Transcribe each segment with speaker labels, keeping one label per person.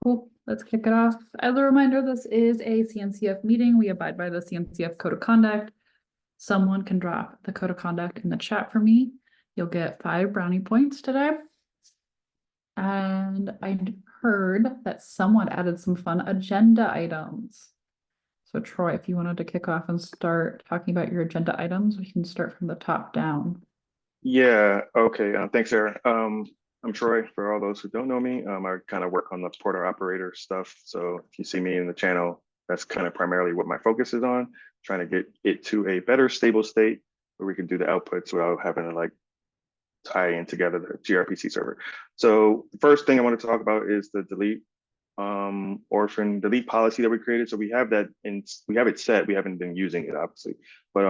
Speaker 1: Cool. Let's kick it off. As a reminder, this is a CNCF meeting. We abide by the CNCF Code of Conduct. Someone can drop the Code of Conduct in the chat for me. You'll get 5 brownie points today. And I heard that someone added some fun agenda items. So Troy, if you wanted to kick off and start talking about your agenda items, we can start from the top down.
Speaker 2: Yeah, okay. Thanks, Sarah. I'm Troy, for all those who don't know me. I kind of work on the porter operator stuff. So if you see me in the channel, that's kind of primarily what my focus is on, trying to get it to a better stable state where we can do the outputs without having to like tie in together the gRPC server. So the first thing I want to talk about is the delete orphan delete policy that we created. So we have that we have it set. We haven't been using it obviously, but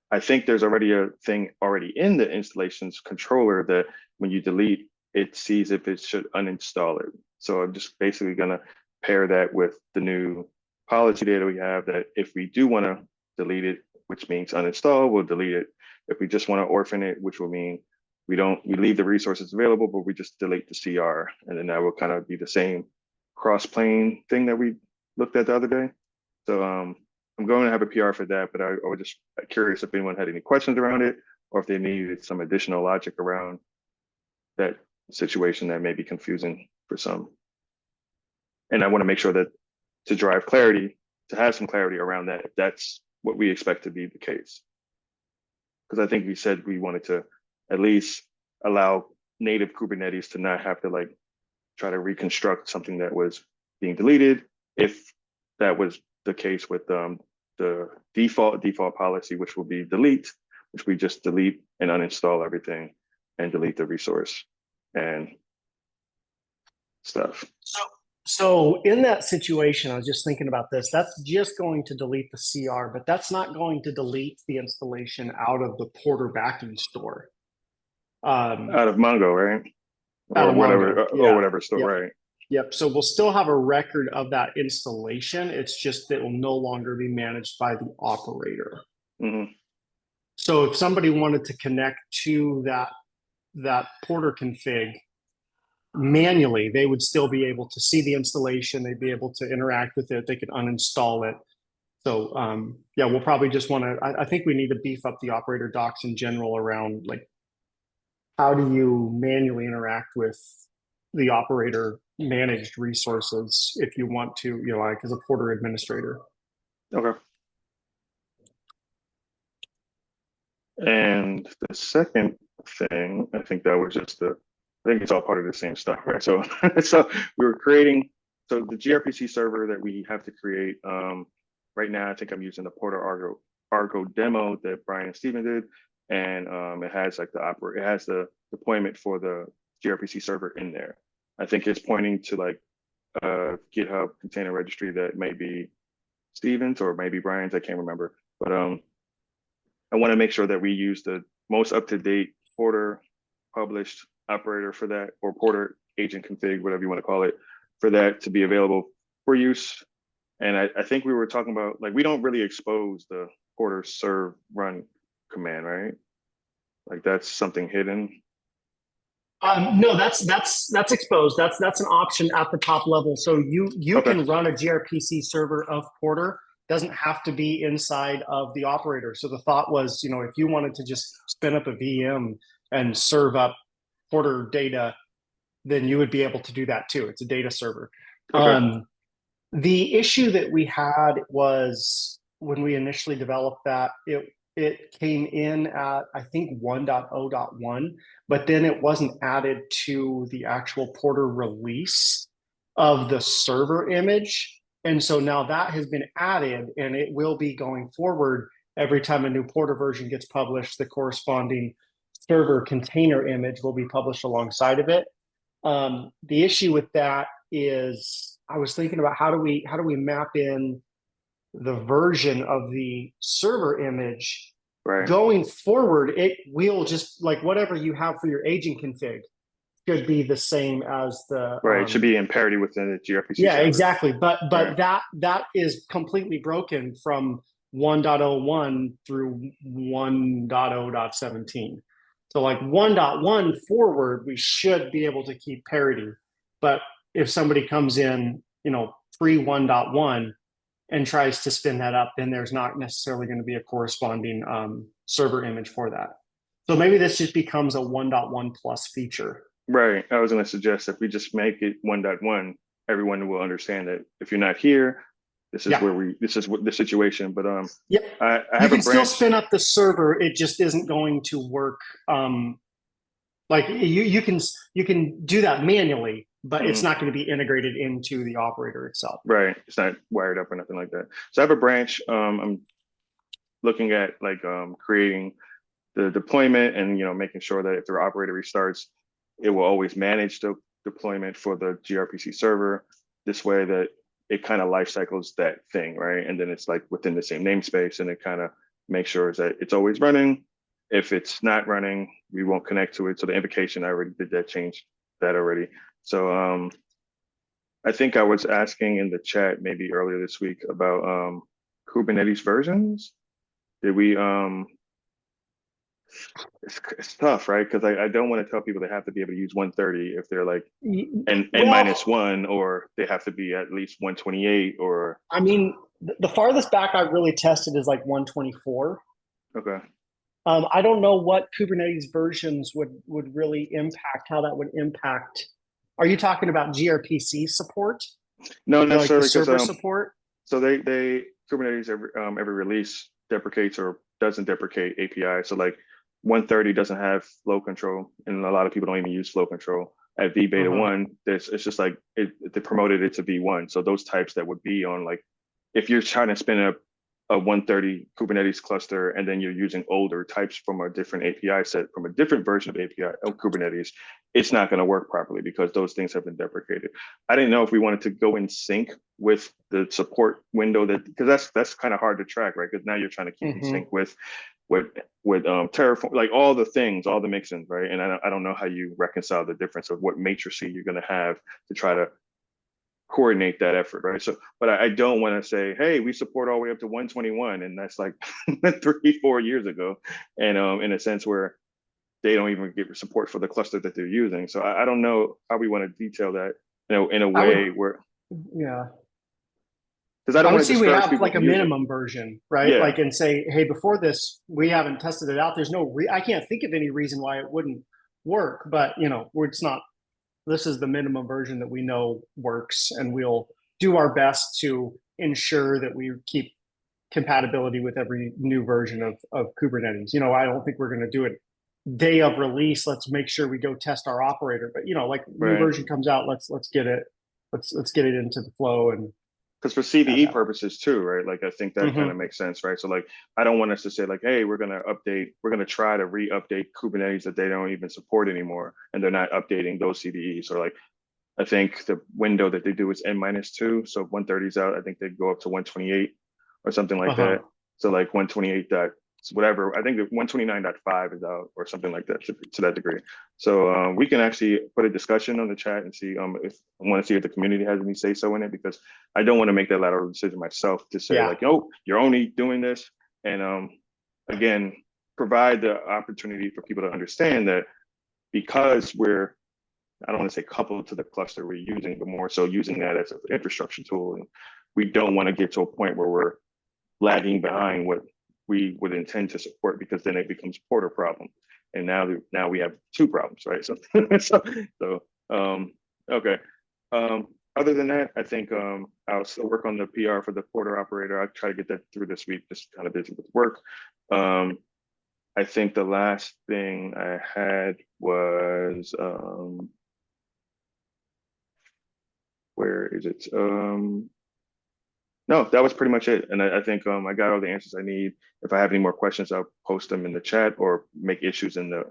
Speaker 2: I think there's already a thing already in the installations controller that when you delete, it sees if it should uninstall it. So I'm just basically gonna pair that with the new policy data we have that if we do wanna delete it, which means uninstall, we'll delete it. If we just wanna orphan it, which will mean we leave the resources available, but we just delete the CR. And then that will kind of be the same cross-plane thing that we looked at the other day. So I'm going to have a PR for that, but I was just curious if anyone had any questions around it or if they needed some additional logic around that situation that may be confusing for some. And I want to make sure that to drive clarity, to have some clarity around that, if that's what we expect to be the case. Because I think we said we wanted to at least allow native Kubernetes to not have to like try to reconstruct something that was being deleted. If that was the case with the default policy, which will be delete, which we just delete and uninstall everything and delete the resource and stuff.
Speaker 3: So in that situation, I was just thinking about this. That's just going to delete the CR, but that's not going to delete the installation out of the porter backing store.
Speaker 2: Out of Mongo, right?
Speaker 3: Out
Speaker 2: or
Speaker 3: of
Speaker 2: whatever,
Speaker 3: Mongo,
Speaker 2: or whatever store,
Speaker 3: yep.
Speaker 2: Right?
Speaker 3: Yep. So we'll still have a record of that installation. It's just that it will no longer be managed by the operator.
Speaker 2: Mm-hmm.
Speaker 3: So if somebody wanted to connect to that porter config manually, they would still be able to see the installation. They'd be able to interact with it. They could uninstall it. So yeah, we'll probably just want to, I think we need to beef up the operator docs in general around like, how do you manually interact with the operator managed resources if you want to, like as a porter administrator.
Speaker 2: Okay. And the second thing, I think that was just I think it's all part of the same stuff, right? So, so we were creating, so the gRPC server that we have to create, right now, I think I'm using the porter Argo demo that Brian and Steven did. And it has like it has the deployment for the gRPC server in there. I think it's pointing to like a GitHub container registry that may be Steven's or maybe Brian's, I can't remember. But I want to make sure that we use the most up-to-date porter published operator for that, or porter agent config, whatever you want to call it, for that to be available for use. And I think we were talking about, like, we don't really expose the porter serve run command, right? Like that's something hidden.
Speaker 3: No, that's exposed. That's an option at the top level. So you
Speaker 2: Okay.
Speaker 3: can run a gRPC server of porter. Doesn't have to be inside of the operator. So the thought was, if you wanted to just spin up a VM and serve up porter data, then you would be able to do that too. It's a data server.
Speaker 2: Okay.
Speaker 3: The issue that we had was when we initially developed that, it came in at, I think, 1.0.1, but then it wasn't added to the actual porter release of the server image. And so now that has been added, and it will be going forward. Every time a new porter version gets published, the corresponding server container image will be published alongside of it. The issue with that is, I was thinking about how do we map in the version of the server image.
Speaker 2: Right.
Speaker 3: Going forward, it will just, like, whatever you have for your agent config should be the same as the
Speaker 2: right. It should be in parity within the gRPC
Speaker 3: yeah
Speaker 2: server.
Speaker 3: Exactly, but
Speaker 2: right.
Speaker 3: that is completely broken from 1.01 through 1.0.17. So like 1.1 forward, we should be able to keep parity, but if somebody comes in, pre 1.1 and tries to spin that up, then there's not necessarily going to be a corresponding server image for that. So maybe this just becomes a 1.1 plus feature.
Speaker 2: Right. I was going to suggest if we just make it 1.1, everyone will understand that if you're not here, this is this is what the situation. But
Speaker 3: yep.
Speaker 2: I
Speaker 3: you
Speaker 2: have
Speaker 3: can
Speaker 2: a
Speaker 3: still
Speaker 2: branch.
Speaker 3: spin up the server. It just isn't going to work. Like you can do that manually, but it's not going to be integrated into the operator itself.
Speaker 2: Right. It's not wired up or nothing like that. So I have a branch. I'm looking at like creating the deployment and making sure that if the operator restarts, it will always manage the deployment for the gRPC server. This way that it kind of life cycles that thing, right? And then it's like within the same namespace, and it kind of makes sure that it's always running. If it's not running, we won't connect to it. So the invocation, I already did that, change that already. So I think I was asking in the chat maybe earlier this week about Kubernetes versions. Did we it's tough, right? Because I don't want to tell people they have to be able to use 130 if they're like n minus 1, or they have to be at least 128, or
Speaker 3: I mean, the farthest back I've really tested is like 124.
Speaker 2: okay.
Speaker 3: I don't know what Kubernetes versions would really impact, how that would impact. Are you talking about gRPC support?
Speaker 2: No, necessarily,
Speaker 3: like server support.
Speaker 2: So they Kubernetes every release deprecates or doesn't deprecate API. So like 130 doesn't have flow control, and a lot of people don't even use flow control. At V beta 1, it's just like they promoted it to V1. So those types that would be on, like, if you're trying to spin up a 130 Kubernetes cluster and then you're using older types from a different API set, from a different version of API of Kubernetes, it's not going to work properly because those things have been deprecated. I didn't know if we wanted to go in sync with the support window, because that's kind of hard to track, right? Because now you're trying to keep in sync with terraform, like all the things, all the mixins, right? And I don't know how you reconcile the difference of what matrix you're going to have to try to coordinate that effort, right? So, but I don't want to say, hey, we support all the way up to 121, and that's like 3-4 years ago, and in a sense where they don't even get support for the cluster that they're using. So I don't know how we want to detail that, in a way where, because I don't want to
Speaker 3: we
Speaker 2: discourage
Speaker 3: have
Speaker 2: people
Speaker 3: like a minimum version, right?
Speaker 2: Yeah.
Speaker 3: Like, and say, hey, before this, we haven't tested it out. There's I can't think of any reason why it wouldn't work, but it's not. This is the minimum version that we know works, and we'll do our best to ensure that we keep compatibility with every new version of Kubernetes. I don't think we're going to do it day of release. Let's make sure we go test our operator, but like new version comes out, let's get it into the flow. And
Speaker 2: because for CVE purposes too, right? Like, I think that kind of makes sense, right? So like, I don't want us to say like, hey, we're going to try to re-update Kubernetes that they don't even support anymore, and they're not updating those CVEs. Or like, I think the window that they do is N-2, so 130 is out. I think they go up to 128 or something like that. So like 128 whatever, I think the 129.5 is out or something like that, to that degree. So we can actually put a discussion on the chat and see if I want to see if the community has any say so in it, because I don't want to make that lateral decision myself to say like, oh, you're only doing this. And again, provide the opportunity for people to understand that because I don't want to say coupled to the cluster we're using, but more so using that as an infrastructure tool. And we don't want to get to a point where we're lagging behind what we would intend to support, because then it becomes porter problem. And now we have two problems, right? So, okay. Other than that, I think I'll still work on the PR for the porter operator. I'll try to get that through this week, just kind of busy with work. I think the last thing I had was, where is it? No, that was pretty much it. And I think I got all the answers I need. If I have any more questions, I'll post them in the chat or make issues in the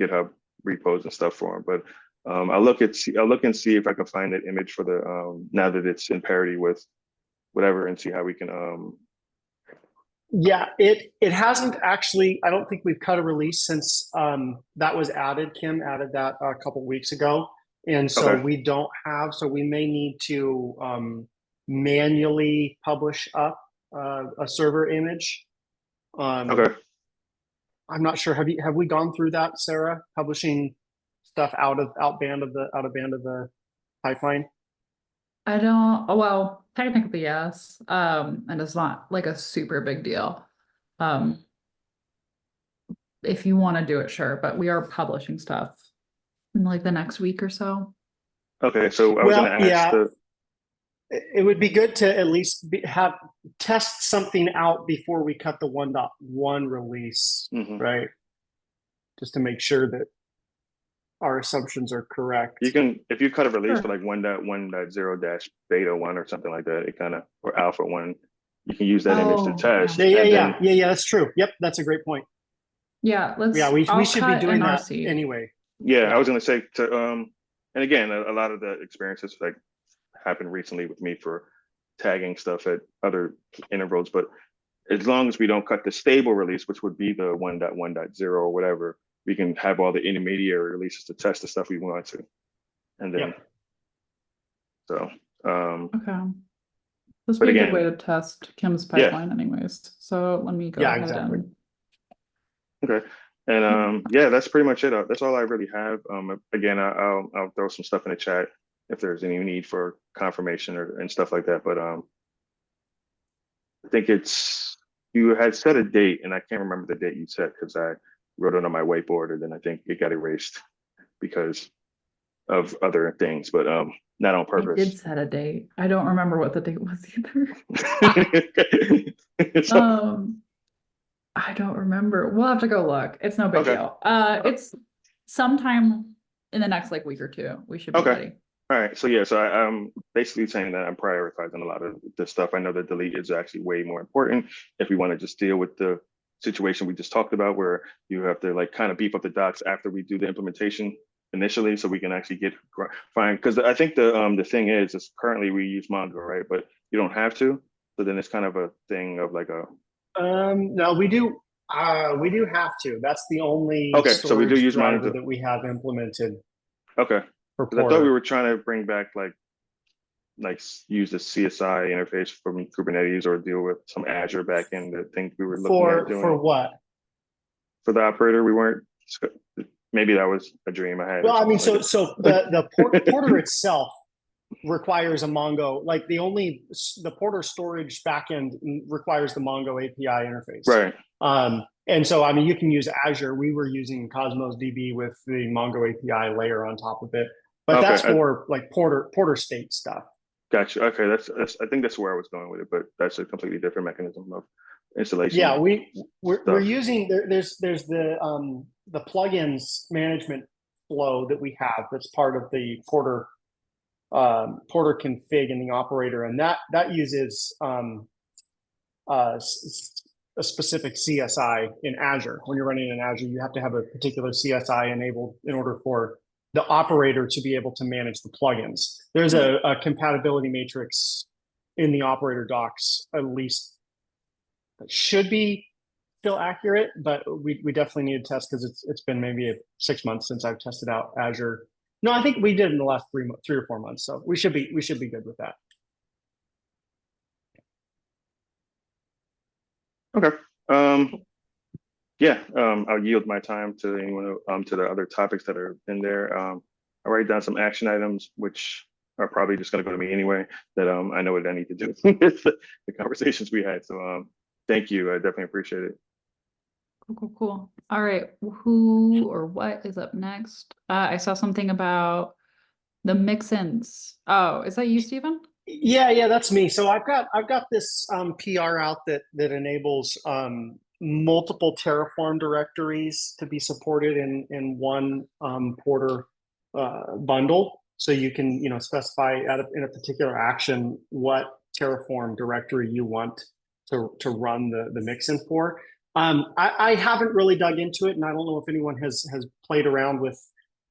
Speaker 2: GitHub repos and stuff for them. But I'll look and see if I can find that image for the now that it's in parity with whatever, and see how we can.
Speaker 3: Yeah, it hasn't actually. I don't think we've cut a release since that was added. Kim added that a couple weeks ago, and so we don't have. So we may need to manually publish up a server image.
Speaker 2: Okay.
Speaker 3: I'm not sure. Have we gone through that, Sarah? Publishing stuff out of band of the pipeline?
Speaker 1: I don't, oh, well, technically, yes. And it's not like a super big deal. If you want to do it, sure, but we are publishing stuff in like the next week or so.
Speaker 2: Okay, so I was
Speaker 3: Well,
Speaker 2: gonna ask
Speaker 3: yeah,
Speaker 2: the,
Speaker 3: it would be good to at least have test something out before we cut the 1.1 release,
Speaker 2: mhm.
Speaker 3: right? Just to make sure that our assumptions are correct.
Speaker 2: You can, if you cut a release
Speaker 1: Sure.
Speaker 2: for like 1.1.0 dash beta 1 or something like that, it kind of, or alpha 1, you can use that image to
Speaker 1: Oh,
Speaker 2: test.
Speaker 3: Yeah, yeah,
Speaker 2: and
Speaker 3: yeah,
Speaker 2: then,
Speaker 3: yeah, yeah. That's true. Yep, that's a great point.
Speaker 1: Yeah,
Speaker 3: Yeah,
Speaker 1: we
Speaker 3: we should be doing that
Speaker 1: NRC.
Speaker 3: anyway.
Speaker 2: yeah,
Speaker 3: Yeah.
Speaker 2: I was gonna say to, and again, a lot of the experiences like happened recently with me for tagging stuff at other intervals, but as long as we don't cut the stable release, which would be the 1.1.0 or whatever, we can have all the intermediary releases to test the stuff we want to. And then,
Speaker 3: Yep.
Speaker 2: so,
Speaker 1: Okay. This would
Speaker 2: but
Speaker 1: be a good way
Speaker 2: again,
Speaker 1: to test Kim's
Speaker 2: yeah.
Speaker 1: pipeline anyways. So let me go
Speaker 3: Yeah,
Speaker 1: ahead
Speaker 3: exactly.
Speaker 1: and.
Speaker 2: Okay. And yeah, that's pretty much it. That's all I really have. Again, I'll throw some stuff in the chat if there's any need for confirmation and stuff like that. But I think you had set a date, and I can't remember the date you set because I wrote it on my whiteboard, and then I think it got erased because of other things, but not on
Speaker 1: I
Speaker 2: purpose.
Speaker 1: did set a date. I don't remember what the date was either.
Speaker 2: So,
Speaker 1: I don't remember. We'll have to go look. It's no big
Speaker 2: okay.
Speaker 1: deal. It's sometime in the next like week or two. We should be
Speaker 2: Okay.
Speaker 1: ready.
Speaker 2: All right. So yeah, so I'm basically saying that I'm prioritizing a lot of this stuff. I know that delete is actually way more important if we want to just deal with the situation we just talked about, where you have to like kind of beef up the docs after we do the implementation initially, so we can actually get fine. Because I think the thing is currently we use Mongo, right? But you don't have to. So then it's kind of a thing of like a.
Speaker 3: No, we do have to. That's the only
Speaker 2: Okay, so we do
Speaker 3: storage
Speaker 2: use
Speaker 3: driver
Speaker 2: Mongo.
Speaker 3: that we have implemented
Speaker 2: Okay.
Speaker 3: for
Speaker 2: Because I thought we
Speaker 3: Porter.
Speaker 2: were trying to bring back like use the CSI interface from Kubernetes or deal with some Azure backend. The things we were looking at doing
Speaker 3: For what?
Speaker 2: for the operator. We weren't. Maybe that was a dream I had.
Speaker 3: Well, I mean,
Speaker 2: like
Speaker 3: so the Porter itself requires a Mongo. Like the Porter storage backend requires the Mongo API interface.
Speaker 2: Right.
Speaker 3: And so, I mean, you can use Azure. We were using Cosmos DB with the Mongo API layer on top of it, but
Speaker 2: Okay,
Speaker 3: that's for like Porter state stuff.
Speaker 2: Gotcha. Okay, that's I think that's where I was going with it, but that's a completely different mechanism of installation.
Speaker 3: Yeah, we're using there's the plugins management flow that we have that's part of the Porter config in the operator, and that uses a specific CSI in Azure. When you're running in Azure, you have to have a particular CSI enabled in order for the operator to be able to manage the plugins. There's a compatibility matrix in the operator docs, at least that should be still accurate, but we definitely need to test because it's been maybe 6 months since I've tested out Azure. No, I think we did in the last 3 or 4 months, so we should be good with that.
Speaker 2: Okay. Yeah. I'll yield my time to anyone to the other topics that are in there. I write down some action items, which are probably just going to go to me anyway. That I know what I need to do with the conversations we had. So thank you. I definitely appreciate it.
Speaker 1: Cool. All right. Who or what is up next? I saw something about the mixins. Oh, is that you, Stephen?
Speaker 3: Yeah, that's me. So I've got this PR out that enables multiple Terraform directories to be supported in one Porter bundle. So you can specify in a particular action what Terraform directory you want to run the mixin for. I haven't really dug into it, and I don't know if anyone has played around with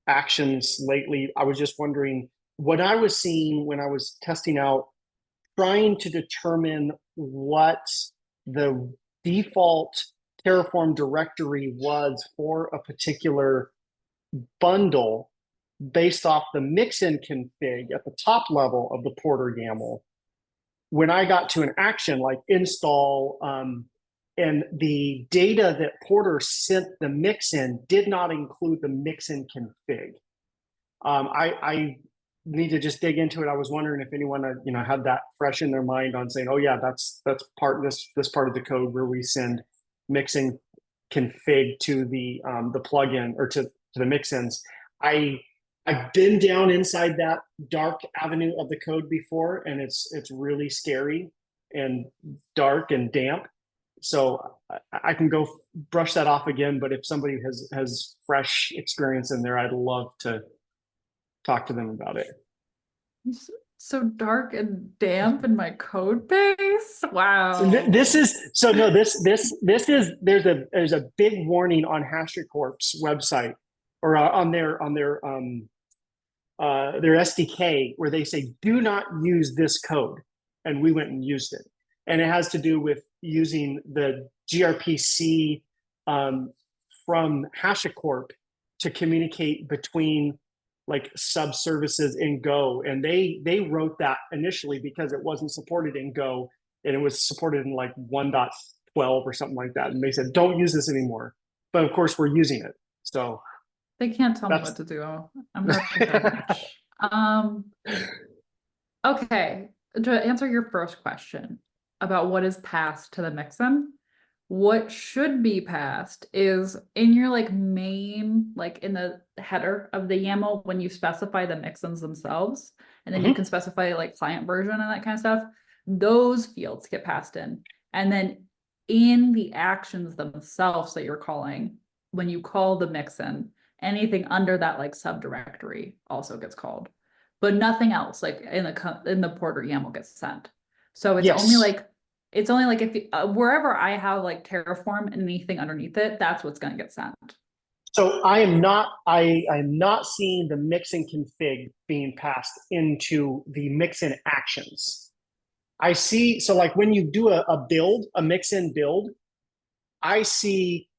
Speaker 3: actions lately. I was just wondering what I was seeing when I was testing out, trying to determine what the default Terraform directory was for a particular bundle based off the mixin config at the top level of the porter.yaml. When I got to an action like install, and the data that Porter sent the mixin did not include the mixin config. I need to just dig into it. I was wondering if anyone, had that fresh in their mind on saying, oh yeah, that's this part of the code where we send mixin config to the plugin or to the mixins. I've been down inside that dark avenue of the code before, and it's really scary and dark and damp. So I can go brush that off again. But if somebody has fresh experience in there, I'd love to talk to them about it.
Speaker 1: So dark and damp in my code base. Wow.
Speaker 3: This is there's a big warning on HashiCorp's website or on their SDK where they say do not use this code, and we went and used it, and it has to do with using the gRPC from HashiCorp to communicate between like sub services in Go, and they wrote that initially because it wasn't supported in Go, and it was supported in like 1.12 or something like that, and they said don't use this anymore. But of course we're using it, so
Speaker 1: they can't tell me what to do. I'm not okay, to answer your first question about what is passed to the mixin, what should be passed is in your like main, like in the header of the YAML, when you specify the mixins themselves, and then you can specify like client version and that kind of stuff, those fields get passed in. And then in the actions themselves that you're calling, when you call the mixin, anything under that like subdirectory also gets called, but nothing else like in the porter YAML gets sent. So it's only like if wherever I have like Terraform and anything underneath it, that's what's going to get sent.
Speaker 3: So I'm not seeing the mixin config being passed into the mixin actions. I see, so like when you do a mixin build, I see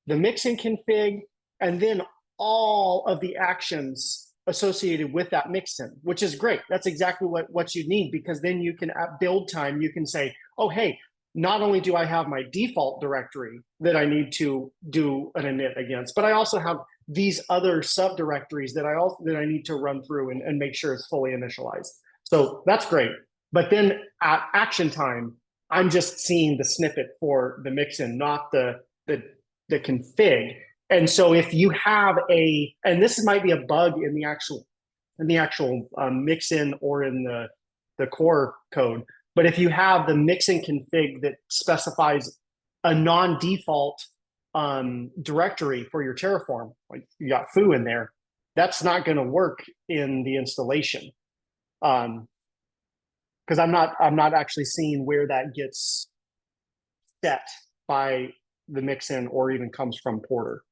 Speaker 3: the mixin config and then all of the actions associated with that mixin, which is great. That's exactly what you need, because then you can at build time, you can say, oh, hey, not only do I have my default directory that I need to do an init against, but I also have these other subdirectories that I need to run through and make sure it's fully initialized. So that's great. But then at action time, I'm just seeing the snippet for the mixin, not the config. And so if you have and this might be a bug in the actual mixin or in the core code, but if you have the mixin config that specifies a non-default directory for your Terraform, like you got foo in there, that's not going to work in the installation, because I'm not actually seeing where that gets set by the mixin or even comes from Porter.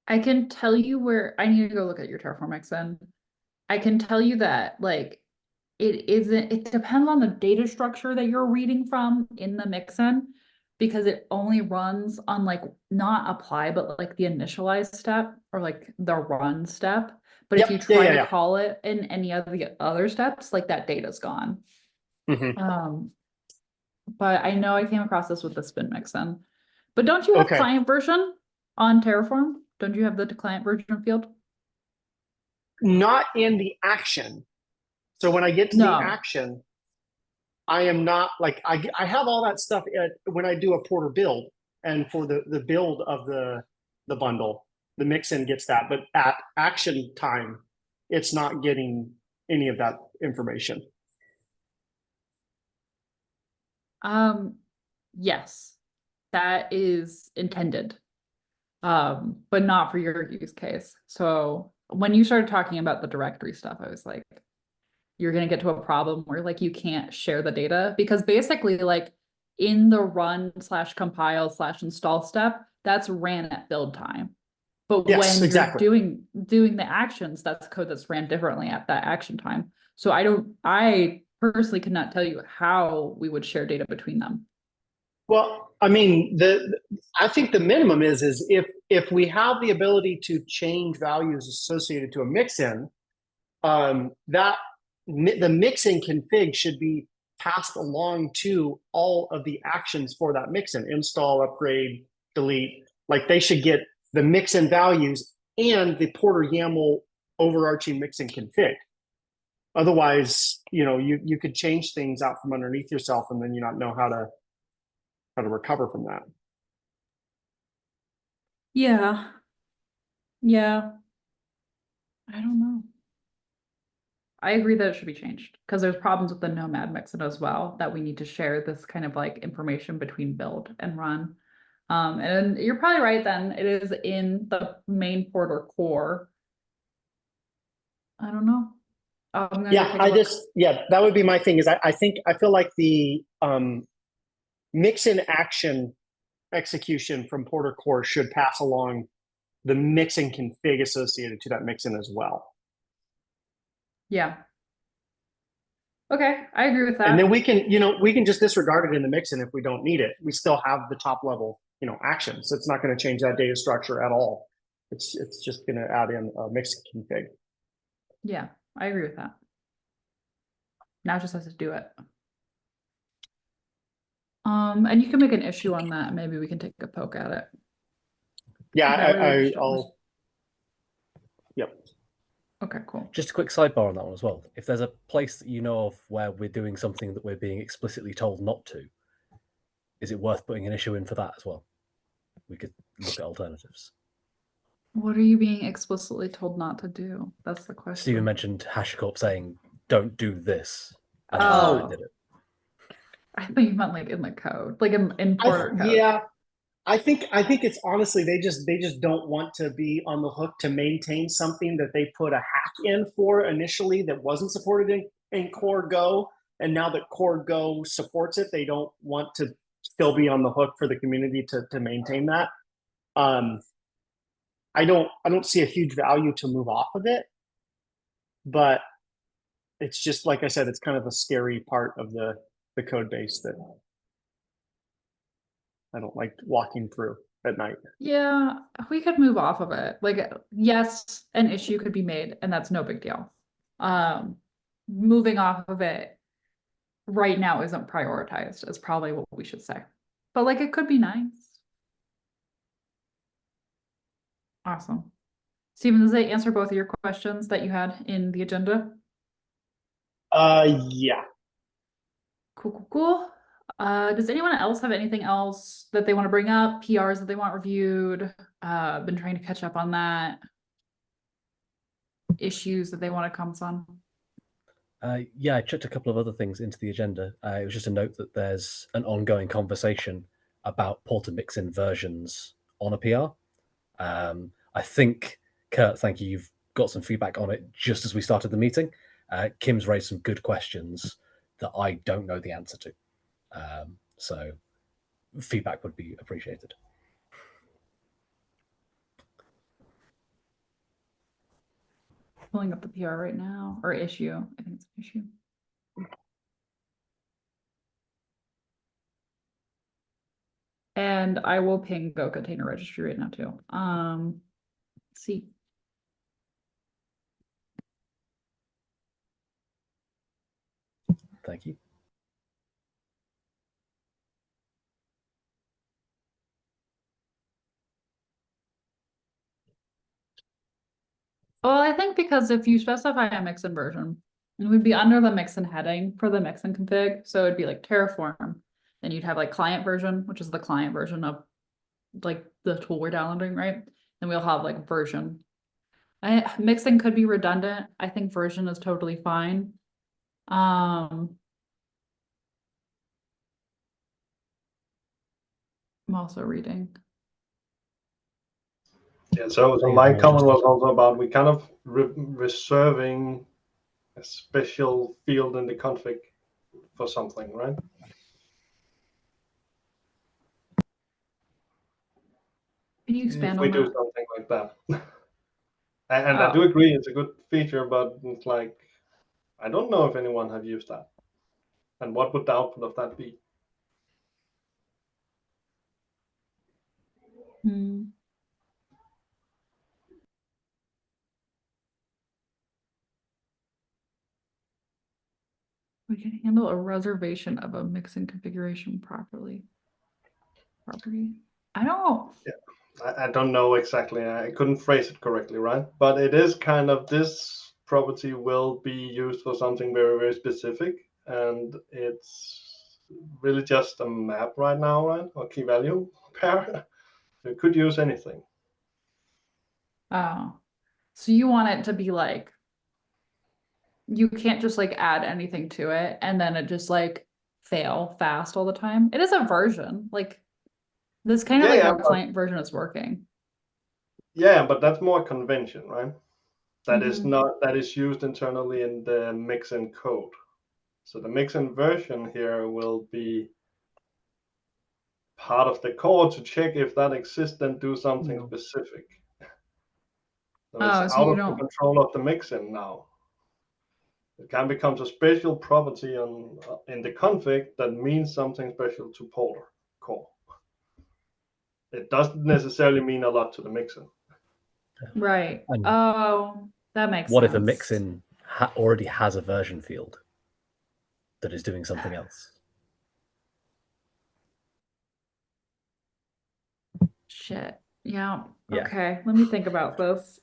Speaker 1: I can tell you where I need to go look at your Terraform mixin. I can tell you that like it depends on the data structure that you're reading from in the mixin, because it only runs on like not apply, but like the initialize step or like the run step. But if you try to call it in any of the other steps, like that data's gone. But I know I came across this with the spin mixin. But don't you have client version on Terraform? Don't you have the client version field?
Speaker 3: Not in the action. So when I get to the action, I am not like, I have all that stuff when I do a Porter build, and for the build of the bundle, the mixin gets that, but at action time, it's not getting any of that information.
Speaker 1: Yes, that is intended. But not for your use case. So when you started talking about the directory stuff, I was like, you're going to get to a problem where like you can't share the data, because basically like in the run/compile/install step, that's ran at build time. But when you're doing the actions, that's code that's ran differently at that action time. So I personally cannot tell you how we would share data between them.
Speaker 3: Well, I mean, I think the minimum is if we have the ability to change values associated to a mixin, that the mixin config should be passed along to all of the actions for that mixin: install, upgrade, delete. Like they should get the mixin values and the porter YAML overarching mixin config. Otherwise, you could change things out from underneath yourself and then you not know how to recover from that.
Speaker 1: Yeah. Yeah. I don't know. I agree that it should be changed because there's problems with the nomad mixin as well that we need to share this kind of like information between build and run. And you're probably right then. It is in the main porter core. I don't know. I'm gonna take a look.
Speaker 3: That would be my thing is I feel like the mixin action execution from porter core should pass along the mixin config associated to that mixin as well.
Speaker 1: Yeah. Okay, I agree with that.
Speaker 3: And then we can just disregard it in the mixin if we don't need it. We still have the top level, actions. It's not going to change that data structure at all. It's just going to add in a mixin config.
Speaker 1: Yeah, I agree with that. Now it just has to do it. And you can make an issue on that. Maybe we can take a poke at it.
Speaker 3: Yeah, I'll. Yep.
Speaker 1: Okay, cool.
Speaker 4: Just a quick sidebar on that one as well. If there's a place that you know of where we're doing something that we're being explicitly told not to, is it worth putting an issue in for that as well? We could look at alternatives.
Speaker 1: What are you being explicitly told not to do? That's the question.
Speaker 4: Steven mentioned HashiCorp saying, "Don't do this." And
Speaker 1: Oh.
Speaker 4: I did it.
Speaker 1: I think you meant like in the code, like in porter code.
Speaker 3: Yeah, I think it's honestly they just don't want to be on the hook to maintain something that they put a hack in for initially that wasn't supported in Core Go, and now that Core Go supports it, they don't want to still be on the hook for the community to maintain that. I don't see a huge value to move off of it, but it's just like I said, it's kind of a scary part of the code base that I don't like walking through at night.
Speaker 1: Yeah, we could move off of it. Like, yes, an issue could be made, and that's no big deal. Moving off of it right now isn't prioritized, is probably what we should say. But like, it could be nice. Awesome. Steven, does that answer both of your questions that you had in the agenda?
Speaker 3: Yeah.
Speaker 1: Cool. Does anyone else have anything else that they want to bring up? PRs that they want reviewed? Been trying to catch up on that. Issues that they want to comment on?
Speaker 4: Yeah, I checked a couple of other things into the agenda. It was just a note that there's an ongoing conversation about porter mixin versions on a PR. I think, Kurt, thank you. You've got some feedback on it just as we started the meeting. Kim's raised some good questions that I don't know the answer to. So feedback would be appreciated.
Speaker 1: Pulling up the PR right now, or issue. I think it's an issue. And I will ping Go Container Registry right now too. Let's see.
Speaker 4: Thank you.
Speaker 1: Well, I think because if you specify a mixin version, it would be under the mixin heading for the mixin config. So it'd be like terraform. Then you'd have like client version, which is the client version of like the tool we're downloading, right? Then we'll have like version. Mixin could be redundant. I think version is totally fine. I'm also reading.
Speaker 5: Yeah, so my comment was also about we kind of reserving a special field in the config for something, right?
Speaker 1: Can you expand
Speaker 5: if
Speaker 1: on
Speaker 5: we do
Speaker 1: that?
Speaker 5: something like that. And I do agree it's a good feature, but it's like, I don't know if anyone have used that. And what would the output of that be?
Speaker 1: We can handle a reservation of a mixin configuration property. I don't.
Speaker 5: Yeah. I don't know exactly. I couldn't phrase it correctly, right? But it is kind of this property will be used for something very, very specific, and it's really just a map right now, right? Or key value pair. You could use anything.
Speaker 1: Oh, so you want it to be like, you can't just like add anything to it and then it just like fail fast all the time. It is a version, like this kind of
Speaker 5: Yeah,
Speaker 1: like
Speaker 5: yeah,
Speaker 1: a client version is working.
Speaker 5: Yeah, but that's more convention, right? That is
Speaker 1: Mhm.
Speaker 5: not that is used internally in the mixin code. So the mixin version here will be part of the core to check if that exists and do something specific. So it's
Speaker 1: Oh, so
Speaker 5: out
Speaker 1: you
Speaker 5: of the
Speaker 1: don't,
Speaker 5: control of the mixin now. It can become a special property on in the config that means something special to porter core. It doesn't necessarily mean a lot to the mixin.
Speaker 1: right.
Speaker 4: And
Speaker 1: Oh, that makes
Speaker 4: what if a
Speaker 1: sense.
Speaker 4: mixin already has a version field that is doing something else?
Speaker 1: Shit. Yeah.
Speaker 4: Yeah.
Speaker 1: Okay. Let me think about this.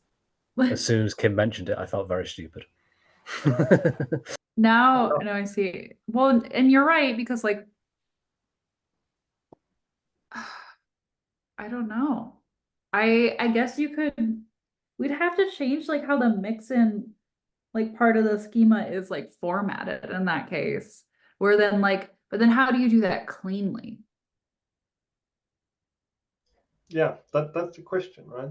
Speaker 4: As soon as Kim mentioned it, I felt very stupid.
Speaker 1: Now I see. Well, and you're right, because like I don't know. I guess you could, we'd have to change like how the mixin like part of the schema is like formatted in that case. Where then like, but then how do you do that cleanly?
Speaker 5: Yeah, that's the question, right?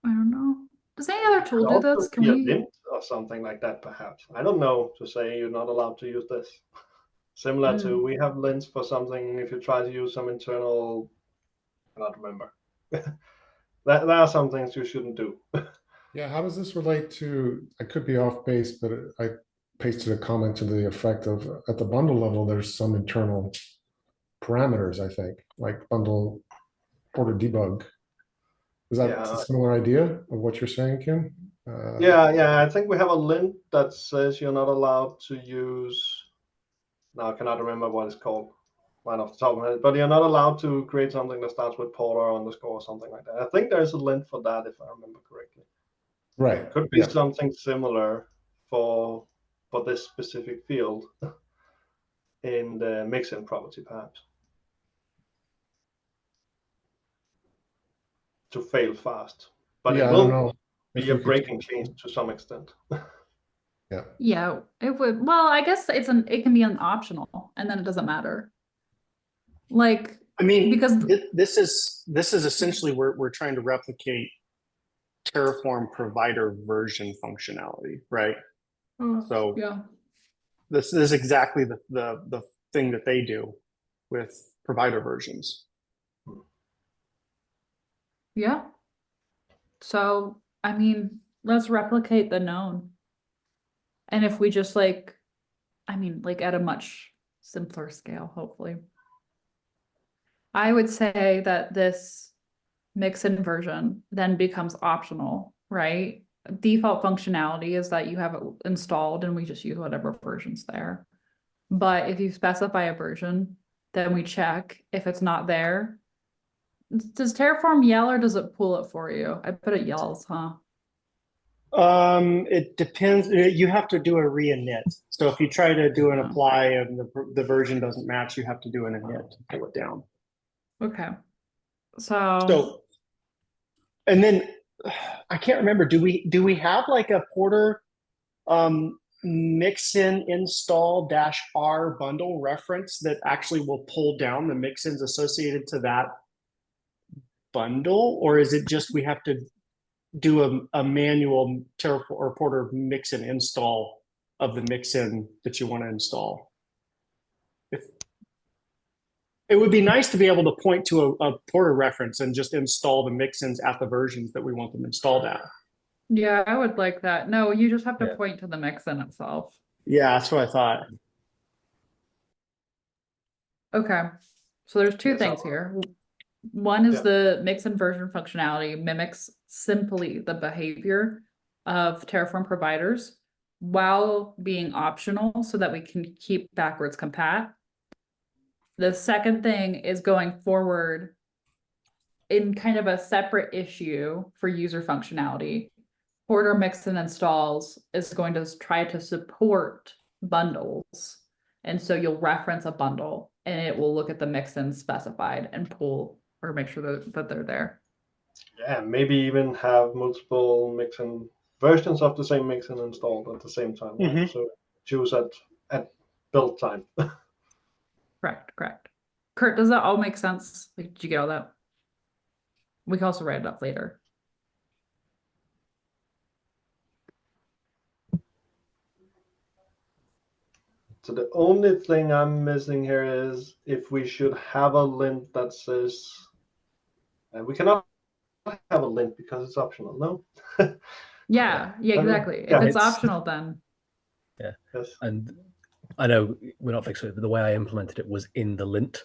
Speaker 1: I don't know. Does any other tool
Speaker 5: Could
Speaker 1: do
Speaker 5: also
Speaker 1: this? Can
Speaker 5: be a
Speaker 1: we?
Speaker 5: lint or something like that, perhaps. I don't know to say you're not allowed to use this. Similar to we have lints for something if you try to use some internal, I cannot remember. There are some things you shouldn't do.
Speaker 6: Yeah, how does this relate to, I could be off base, but I pasted a comment to the effect of at the bundle level, there's some internal parameters, I think, like bundle porter debug. Is that
Speaker 5: Yeah,
Speaker 6: a similar idea of what you're saying, Kim?
Speaker 5: yeah. I think we have a lint that says you're not allowed to use. Now I cannot remember what it's called, right off the top of my head. But you're not allowed to create something that starts with porter underscore or something like that. I think there's a lint for that if I remember correctly.
Speaker 6: Right.
Speaker 5: Could be something similar for this specific field in the mixin property, perhaps, to fail fast. But
Speaker 6: Yeah,
Speaker 5: it
Speaker 6: I don't
Speaker 5: will
Speaker 6: know if
Speaker 5: be a
Speaker 6: we could.
Speaker 5: breaking change to some extent.
Speaker 6: Yeah.
Speaker 1: Yeah, it would. Well, I guess it can be an optional and then it doesn't matter. Like,
Speaker 3: I mean,
Speaker 1: because
Speaker 3: this is essentially we're trying to replicate Terraform provider version functionality, right? So
Speaker 1: yeah.
Speaker 3: this is exactly the thing that they do with provider versions.
Speaker 1: Yeah. So, I mean, let's replicate the known. And if we just like, I mean, like at a much simpler scale, hopefully. I would say that this mixin version then becomes optional, right? Default functionality is that you have it installed and we just use whatever version's there. But if you specify a version, then we check. If it's not there, does Terraform yell or does it pull it for you? I bet it yells, huh?
Speaker 3: It depends. You have to do a re-init. So if you try to do an
Speaker 1: Oh.
Speaker 3: apply and the version doesn't match, you have to do an init to pull it down.
Speaker 1: Okay. So
Speaker 3: So, and then I can't remember. Do we have like a porter mixin install -r bundle reference that actually will pull down the mixins associated to that bundle, or is it just we have to do a manual Terraform or porter mixin install of the mixin that you want to install? It would be nice to be able to point to a porter reference and just install the mixins at the versions that we want them installed at.
Speaker 1: yeah, I would like that. No, you just have to
Speaker 4: Yeah.
Speaker 1: point to the mixin itself.
Speaker 3: Yeah, that's what I thought.
Speaker 1: Okay. So there's two
Speaker 5: Yeah, so-
Speaker 1: things here. One is
Speaker 5: Yeah.
Speaker 1: the mixin version functionality mimics simply the behavior of Terraform providers while being optional so that we can keep backwards compat. The second thing is going forward, in kind of a separate issue for user functionality, Porter mixin installs is going to try to support bundles. And so you'll reference a bundle and it will look at the mixin specified and pull or make sure that they're there.
Speaker 5: Yeah, maybe even have multiple mixin versions of the same mixin installed at the same time. Right? So choose at build time.
Speaker 1: Correct. Kurt, does that all make sense? Like, did you get all that? We can also write it up later.
Speaker 5: So the only thing I'm missing here is if we should have a lint that says, we cannot have a lint because it's optional, no?
Speaker 1: Yeah, exactly.
Speaker 5: Yeah,
Speaker 1: if it's optional, then.
Speaker 4: Yeah.
Speaker 5: Yes.
Speaker 4: And I know we're not fixed with it, but the way I implemented it was in the lint,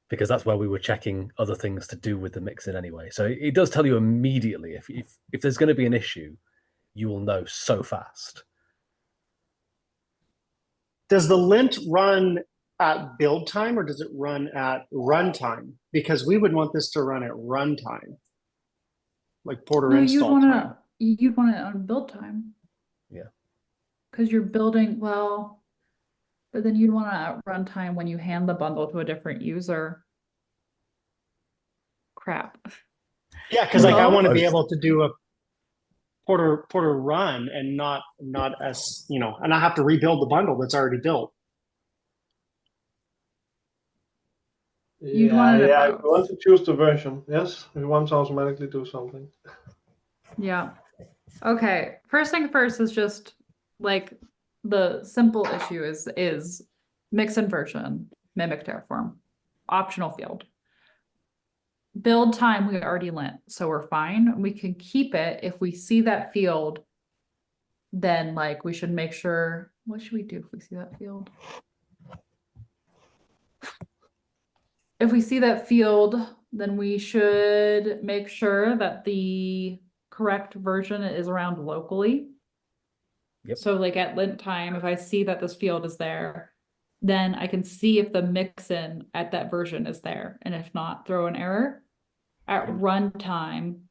Speaker 4: because that's where we were checking other things to do with the mixin anyway. So it does tell you immediately if there's going to be an issue, you will know so fast.
Speaker 3: Does the lint run at build time or does it run at runtime? Because we would want this to run at runtime, like Porter install time.
Speaker 1: You'd want it on build time.
Speaker 4: Yeah.
Speaker 1: Because you're building, well, but then you'd want it at runtime when you hand the bundle to a different user. Crap.
Speaker 3: Yeah, because like I
Speaker 1: Well,
Speaker 3: want to be able to do a Porter run and not as, you know, and I have to rebuild the bundle that's already built.
Speaker 1: You'd want it
Speaker 5: yeah,
Speaker 1: at
Speaker 5: if you want to choose the version, yes. If you want to automatically do something.
Speaker 1: Yeah. Okay. First thing first is just like the simple issue is mixin version, mimic terraform, optional field. Build time we already lent, so we're fine. We can keep it if we see that field. Then like we should make sure. What should we do if we see that field? If we see that field, then we should make sure that the correct version is around locally.
Speaker 4: Yep.
Speaker 1: So like at lint time, if I see that this field is there, then I can see if the mixin at that version is there. And if not, throw an error. At runtime,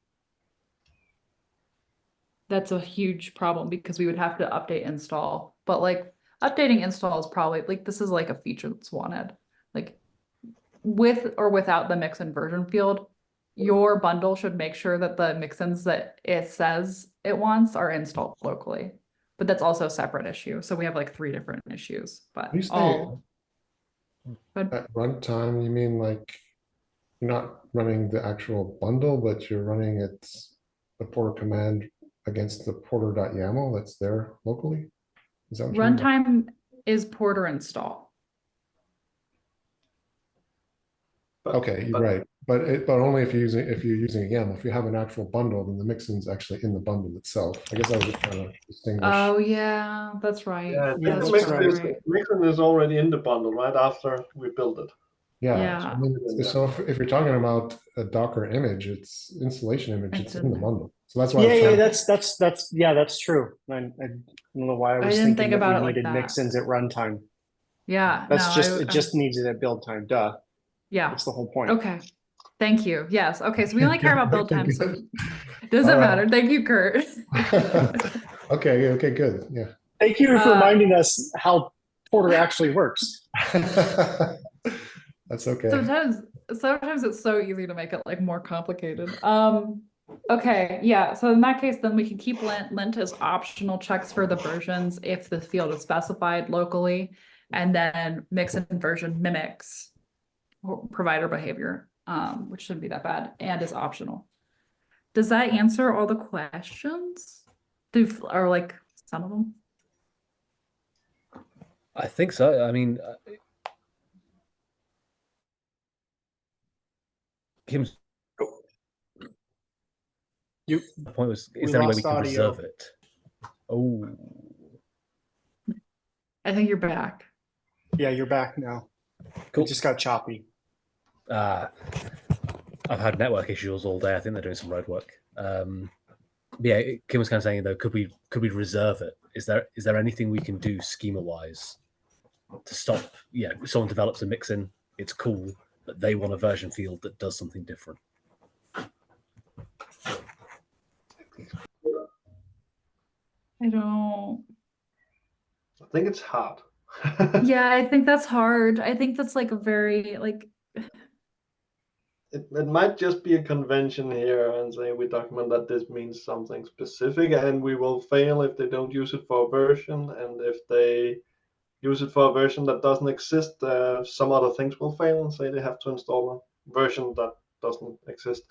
Speaker 1: that's a huge problem because we would have to update install. But like updating install is probably like this is like a feature that's wanted. Like with or without the mixin version field, your bundle should make sure that the mixins that it says it wants are installed locally. But that's also a separate issue. So we have like 3 different issues, but
Speaker 6: You say
Speaker 1: all. But
Speaker 6: at runtime, you mean like you're not running the actual bundle, but you're running it, the Porter command against the porter.yaml that's there locally? Is that what you mean?
Speaker 1: runtime is Porter install.
Speaker 6: Okay, you're right. But only if you're using a YAML. If you have an actual bundle, then the mixin's actually in the bundle itself. I guess I was just trying to distinguish.
Speaker 1: Oh yeah, that's right.
Speaker 5: Yeah,
Speaker 3: Yeah,
Speaker 5: the
Speaker 3: that's
Speaker 5: mixin is already in the bundle right after we build it.
Speaker 6: Yeah. So,
Speaker 1: Yeah.
Speaker 6: I mean, so if you're talking about a Docker image, it's installation image, it's in the bundle. So that's why.
Speaker 3: Yeah, that's true. I don't know why I was
Speaker 1: didn't
Speaker 3: thinking
Speaker 1: think
Speaker 3: that
Speaker 1: about it
Speaker 3: we
Speaker 1: like
Speaker 3: needed
Speaker 1: that.
Speaker 3: mixins at runtime.
Speaker 1: Yeah,
Speaker 3: That's
Speaker 1: no,
Speaker 3: just it just needs it at build time. Duh.
Speaker 1: Yeah.
Speaker 3: That's the whole point.
Speaker 1: Okay. Thank you. Yes. Okay. So we only care about build time. So
Speaker 6: Good.
Speaker 1: it doesn't
Speaker 6: All right.
Speaker 1: matter. Thank you, Kurt.
Speaker 6: Okay, good. Yeah.
Speaker 3: Thank you for reminding us how Porter actually works.
Speaker 6: That's okay.
Speaker 1: Sometimes it's so easy to make it like more complicated. Okay, yeah. So in that case, then we can keep lint as optional checks for the versions if the field is specified locally, and then mixin version mimics provider behavior, which shouldn't be that bad and is optional. Does that answer all the questions? Or like some of them?
Speaker 4: I think so. I mean, Kim's the point was, is there any way we can reserve it? Oh,
Speaker 1: I think you're back.
Speaker 3: Yeah, you're back now.
Speaker 4: cool.
Speaker 3: It just got choppy.
Speaker 4: I've had network issues all day. I think they're doing some road work. Yeah, Kim was kind of saying though, could we reserve it? Is there anything we can do schema wise to stop? Yeah, someone develops a mixin, it's cool, but they want a version field that does something different.
Speaker 1: I don't.
Speaker 5: I think it's hard.
Speaker 1: Yeah, I think that's hard. I think that's like a very like.
Speaker 5: It might just be a convention here and say we document that this means something specific, and we will fail if they don't use it for a version, and if they use it for a version that doesn't exist, some other things will fail and say they have to install a version that doesn't exist.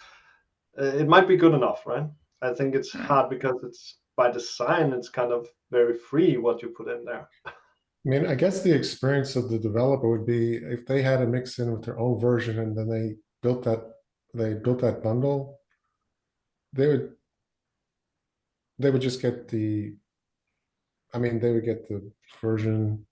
Speaker 5: It might be good enough, right? I think it's hard because it's by design, it's kind of very free what you put in there.
Speaker 6: I mean, I guess the experience of the developer would be if they had a mixin with their own version and then they built that bundle, they would just get they would get the version.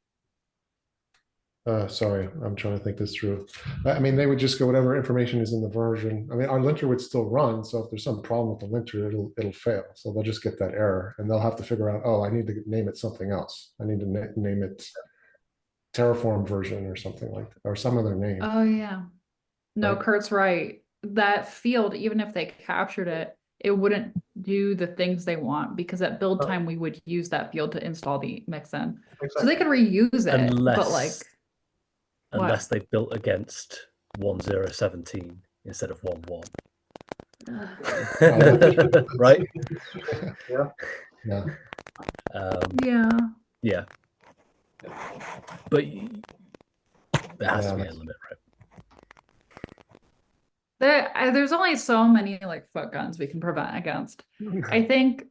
Speaker 6: Sorry, I'm trying to think this through. I mean, they would just go whatever information is in the version. I mean, our linter would still run. So if there's some problem with the linter, it'll fail. So they'll just get that error and they'll have to figure out, oh, I need to name it something else. I need to name it terraform version or something like that, or some other name.
Speaker 1: Oh yeah. No,
Speaker 6: Right.
Speaker 1: Kurt's right. That field, even if they captured it, it wouldn't do the things they want because at build time we would use that field to install the mixin. So they could reuse it, but like
Speaker 4: unless they built against 1017 instead of 11. Right?
Speaker 5: Yeah.
Speaker 6: Yeah.
Speaker 1: Yeah.
Speaker 4: But there has to be a
Speaker 6: that's-
Speaker 4: limit, right?
Speaker 1: There's only so many like foot guns we can prevent against. I think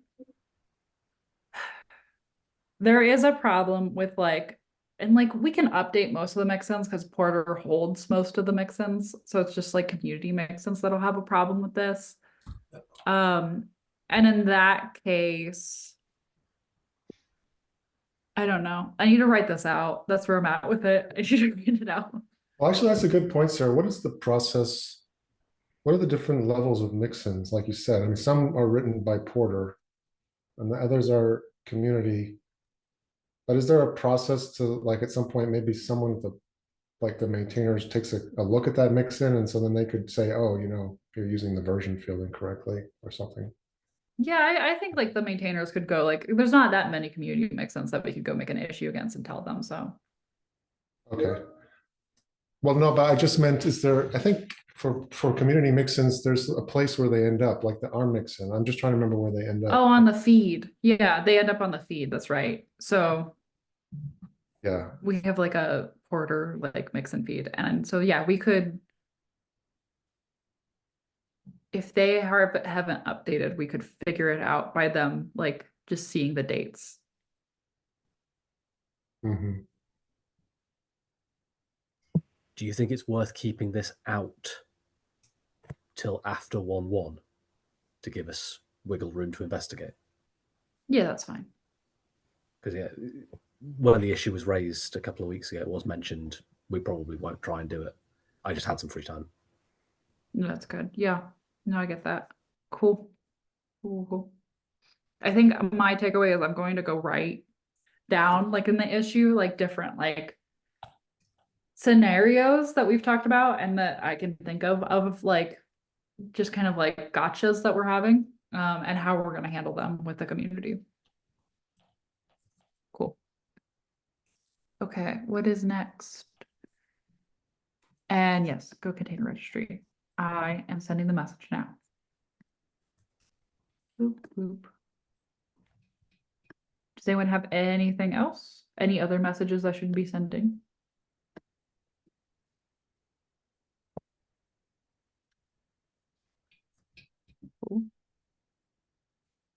Speaker 1: there is a problem with like, and like we can update most of the mixins because Porter holds most of the mixins. So it's just like community mixins that'll have a problem with this. And in that case, I don't know. I need to write this out. That's where I'm at with it. I should read it out.
Speaker 6: Well, actually, that's a good point, Sarah. What is the process? What are the different levels of mixins? Like you said, I mean, some are written by Porter and the others are community. But is there a process to like at some point, maybe someone like the maintainers takes a look at that mixin and so then they could say, oh, you're using the version field incorrectly or something.
Speaker 1: Yeah, I think like the maintainers could go like, there's not that many community mixins that we could go make an issue against and tell them, so.
Speaker 6: Okay. Well, no, but I just meant, I think for community mixins, there's a place where they end up, like the ARM mixin. I'm just trying to remember where they end up.
Speaker 1: Oh, on the feed. Yeah, they end up on the feed. That's right. So
Speaker 6: Yeah.
Speaker 1: we have like a Porter like mixin feed. And so, yeah, we could, if they haven't updated, we could figure it out by them, like just seeing the dates.
Speaker 6: Mm-hmm.
Speaker 4: Do you think it's worth keeping this out till after 1.1 to give us wiggle room to investigate?
Speaker 1: Yeah, that's fine.
Speaker 4: Because yeah, when the issue was raised a couple of weeks ago, it was mentioned we probably won't try and do it. I just had some free time.
Speaker 1: No, that's good. Yeah, no, I get that. Cool. Cool. I think my takeaway is I'm going to go write down like in the issue, like different like scenarios that we've talked about and that I can think of like just kind of like gotchas that we're having and how we're going to handle them with the community. Cool. Okay, what is next? And yes, go container registry. I am sending the message now. Boop, boop. Does anyone have anything else? Any other messages I should be sending? Cool.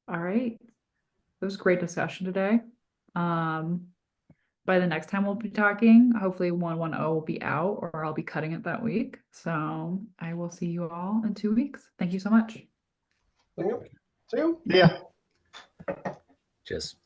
Speaker 1: All right. It was a great discussion today. By the next time we'll be talking, hopefully 1.10 will be out or I'll be cutting it that week. So I will see you all in 2 weeks. Thank you so much.
Speaker 5: Thank you. See you.
Speaker 3: Yeah.
Speaker 4: Cheers.